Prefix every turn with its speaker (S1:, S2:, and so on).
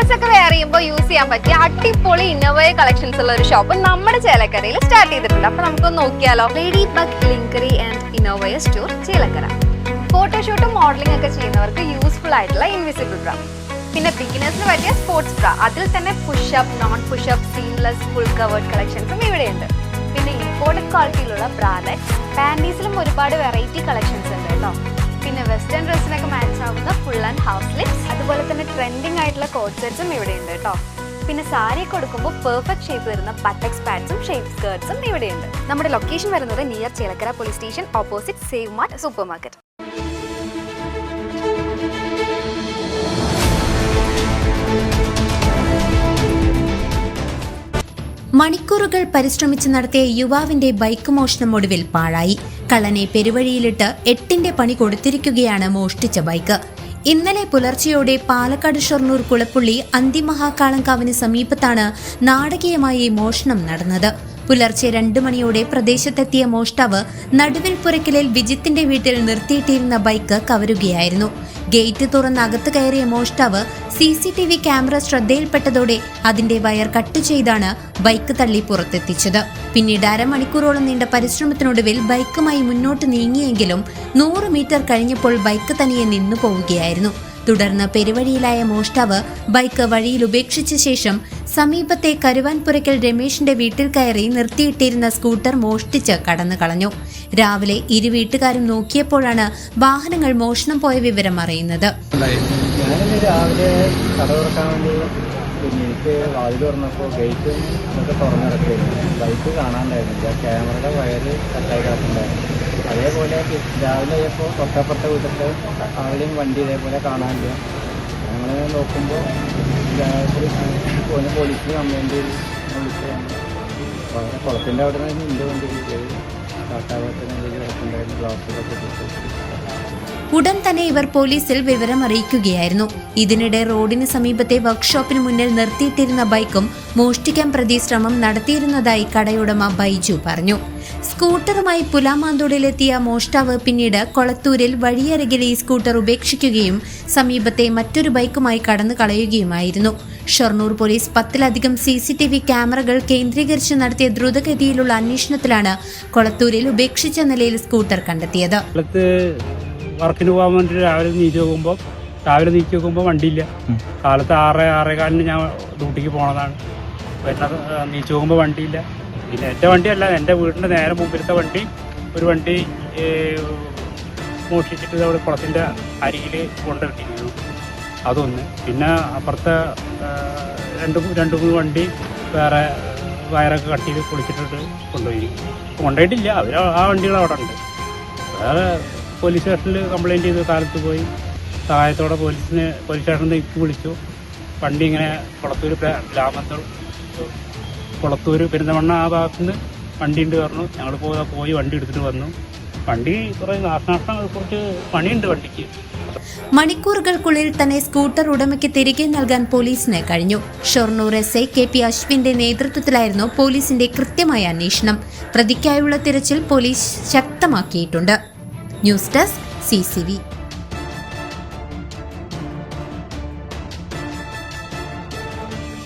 S1: Office ഒക്കെ wear ചെയ്യുമ്പോൾ use ചെയ്യാൻ പറ്റിയ അടിപൊളി ഇന്നോവയ കളക്ഷൻസ് ഉള്ള ഒരു ഷോപ്പ് നമ്മുടെ ചേലക്കരയിൽ സ്റ്റാർട്ട് ചെയ്തിട്ടുണ്ട്. അപ്പൊ നമുക്കൊന്ന് നോക്കിയാലോ. ലേഡി ബഗ് ലിങ്കറി ആൻഡ് ഇന്നോവയ സ്റ്റോർ ചേലക്കര. ഫോട്ടോഷൂട്ടും മോഡലിംഗ് ഒക്കെ ചെയ്യുന്നവർക്ക് യൂസ്ഫുൾ ആയിട്ടുള്ള ഇൻവിസിബിൾ ബ്രാ, പിന്നെ ബിഗിനേഴ്സിന് പറ്റിയ സ്പോർട്സ് ബ്രാ, അതിൽ തന്നെ push up, non push up, seamless, full covered കളക്ഷൻസും ഇവിടെയുണ്ട്. പിന്നെ ഇമ്പോർട്ടഡ് ക്വാളിറ്റിയിലുള്ള ബ്രാലെറ്റ്സ്, പാൻറ്റീസിലും ഒരുപാട് വെറൈറ്റി കളക്ഷൻസ് ഉണ്ട് കേട്ടോ. പിന്നെ വെസ്റ്റേൺ ഡ്രസ്സിനൊക്കെ മാച്ച് ആവുന്ന ഫുൾ ആൻഡ് ഹാഫ് സ്ലിപ്സ്, അതുപോലെ തന്നെ ട്രെൻഡിങ് ആയിട്ടുള്ള കോട്ട് സെറ്റ്സും ഇവിടെയുണ്ട് കേട്ടോ. പിന്നെ സാരി കൊടുക്കുമ്പോൾ പെർഫെക്റ്റ് ഷേപ്പ് വരുന്ന ബട്ടക്സ് പാഡ്സും ഷേപ്പ് സ്കേർട്സും ഇവിടെയുണ്ട്. നമ്മുടെ ലൊക്കേഷൻ വരുന്നത് near Chelakkara police station opposite save mart super market.
S2: മണിക്കൂറുകൾ പരിശ്രമിച്ച് നടത്തിയ യുവാവിന്റെ ബൈക്ക് മോഷണം ഒടുവിൽ പാഴായി. കള്ളനെ പെരുവഴിയിലിട്ട് 8ന്റെ പണി കൊടുത്തിരിക്കുകയാണ് മോഷ്ടിച്ച ബൈക്ക്. ഇന്നലെ പുലർച്ചെയോടെ പാലക്കാട് ഷൊർണൂർ കുളപ്പുള്ളി അന്തിമഹാകാളങ്കാവിന് സമീപത്താണ് നാടകീയമായി മോഷണം നടന്നത്. പുലർച്ചെ 2 മണിയോടെ പ്രദേശത്തെത്തിയ മോഷ്ടാവ് നടുവിൽ പുരക്കലിൽ വിജിത്തിന്റെ വീട്ടിൽ നിർത്തിയിട്ടിരുന്ന ബൈക്ക് കവരുകയായിരുന്നു. ഗേറ്റ് തുറന്ന് അകത്ത് കയറിയ മോഷ്ടാവ് CCTV ക്യാമറ ശ്രദ്ധയിൽപ്പെട്ടതോടെ അതിന്റെ വയർ കട്ട് ചെയ്താണ് ബൈക്ക് തള്ളി പുറത്തെത്തിച്ചത്. പിന്നീട് അരമണിക്കൂറോളം നീണ്ട പരിശ്രമത്തിനൊടുവിൽ ബൈക്കുമായി മുന്നോട്ട് നീങ്ങിയെങ്കിലും 100 മീറ്റർ കഴിഞ്ഞപ്പോൾ ബൈക്ക് തനിയെ നിന്നു പോവുകയായിരുന്നു. തുടർന്ന് പെരുവഴിയിലായ മോഷ്ടാവ് ബൈക്ക് വഴിയിൽ ഉപേക്ഷിച്ച ശേഷം സമീപത്തെ കരുവാൻപുരയ്ക്കൽ രമേശിന്റെ വീട്ടിൽ കയറി നിർത്തിയിട്ടിരുന്ന സ്കൂട്ടർ മോഷ്ടിച്ച് കടന്നു കളഞ്ഞു. രാവിലെ ഇരു വീട്ടുകാരും നോക്കിയപ്പോഴാണ് വാഹനങ്ങൾ മോഷണം പോയ വിവരം അറിയുന്നത്.
S3: രാവിലെ കട തുറക്കാൻ വേണ്ടി എനിക്ക് വാതിൽ തുറന്നപ്പോൾ ഗേറ്റ് നമുക്ക് തുറന്നിറക്കിയിരുന്നു. ബൈക്ക് കാണാണ്ടായിരുന്നില്ല, ക്യാമറയുടെ വയറ് കട്ടായി കിടക്കുന്നുണ്ടായിരുന്നു. അതേപോലെ രാവിലെ ആയപ്പോൾ തൊട്ടപ്പുറത്തെ വീട്ടിൽ ആരുടെയും വണ്ടി ഇതേപോലെ കാണാനില്ല. ഞങ്ങൾ നോക്കുമ്പോൾ പോലീസിന് കംപ്ലൈൻറ്റ് വിളിച്ചതാണ്. അപ്പോൾ കുളത്തിൻ്റെ അവിടെ നിന്ന് എൻ്റെ വണ്ടി കിട്ടിയത് കാട്ടാപത്തിന് കിടക്കുന്നുണ്ടായിരുന്നു, ഗ്ലാസുകളൊക്കെ കിട്ടി.
S2: ഉടൻ തന്നെ ഇവർ പോലീസിൽ വിവരം അറിയിക്കുകയായിരുന്നു. ഇതിനിടെ റോഡിന് സമീപത്തെ വർക്ക്ഷോപ്പിന് മുന്നിൽ നിർത്തിയിട്ടിരുന്ന ബൈക്കും മോഷ്ടിക്കാൻ പ്രതി ശ്രമം നടത്തിയിരുന്നതായി കടയുടമ ബൈജു പറഞ്ഞു. സ്കൂട്ടറുമായി പുലാമാന്തോടിലെത്തിയ മോഷ്ടാവ് പിന്നീട് കൊളത്തൂരിൽ വഴിയരികിൽ ഈ സ്കൂട്ടർ ഉപേക്ഷിക്കുകയും സമീപത്തെ മറ്റൊരു ബൈക്കുമായി കടന്നു കളയുകയുമായിരുന്നു. ഷൊർണൂർ പോലീസ് 10ലധികം CCTV ക്യാമറകൾ കേന്ദ്രീകരിച്ച് നടത്തിയ ദ്രുതഗതിയിലുള്ള അന്വേഷണത്തിലാണ് കൊളത്തൂരിൽ ഉപേക്ഷിച്ച നിലയിൽ സ്കൂട്ടർ കണ്ടെത്തിയത്.
S4: വർക്കിന് പോകാൻ വേണ്ടി രാവിലെ നീക്കി നോക്കുമ്പോൾ വണ്ടിയില്ല. കാലത്ത് 6-6:15 ഞാൻ ഡ്യൂട്ടിക്ക് പോണതാണ്. പിന്നെ നീച്ച് നോക്കുമ്പോൾ വണ്ടിയില്ല. പിന്നെ എൻ്റെ വണ്ടിയല്ല, എൻ്റെ വീടിൻ്റെ നേരെ മുമ്പിലത്തെ വണ്ടി, ഒരു വണ്ടി മോഷ്ടിച്ചിട്ട് അവിടെ കുളത്തിൻ്റെ അരികിൽ കൊണ്ടിട്ടിരിക്കുന്നു. അതൊന്ന്. പിന്നെ അപ്പുറത്തെ 2-3 വണ്ടി വേറെ വയറൊക്കെ കട്ട് ചെയ്ത് പൊളിച്ചിട്ടിട്ട് കൊണ്ടുപോയിട്ടില്ല. അവർ ആ വണ്ടികൾ അവിടെ ഉണ്ട്. വേറെ പോലീസ് സ്റ്റേഷനിൽ കംപ്ലയിൻറ്റ് ചെയ്ത് കാലത്ത് പോയി സഹായത്തോടെ പോലീസ് സ്റ്റേഷനിൽ നിന്ന് വിളിച്ചു. വണ്ടി ഇങ്ങനെ കുളത്തൂർ പെരുന്തമണ്ണ ആ ഭാഗത്തുനിന്ന് വണ്ടി ഉണ്ട് പറഞ്ഞു. ഞങ്ങൾ പോയി വണ്ടി എടുത്തിട്ട് വന്നു. വണ്ടി കുറേ കുറച്ച് പണിയുണ്ട് വണ്ടിക്ക്.
S2: മണിക്കൂറുകൾക്കുള്ളിൽ തന്നെ സ്കൂട്ടർ ഉടമയ്ക്ക് തിരികെ നൽകാൻ പോലീസിന് കഴിഞ്ഞു. ഷൊർണൂർ SI KP അശ്വിന്റെ നേതൃത്വത്തിലായിരുന്നു പോലീസിന്റെ കൃത്യമായ അന്വേഷണം. പ്രതിക്കായുള്ള തിരച്ചിൽ പോലീസ് ശക്തമാക്കിയിട്ടുണ്ട്. News desk CCV.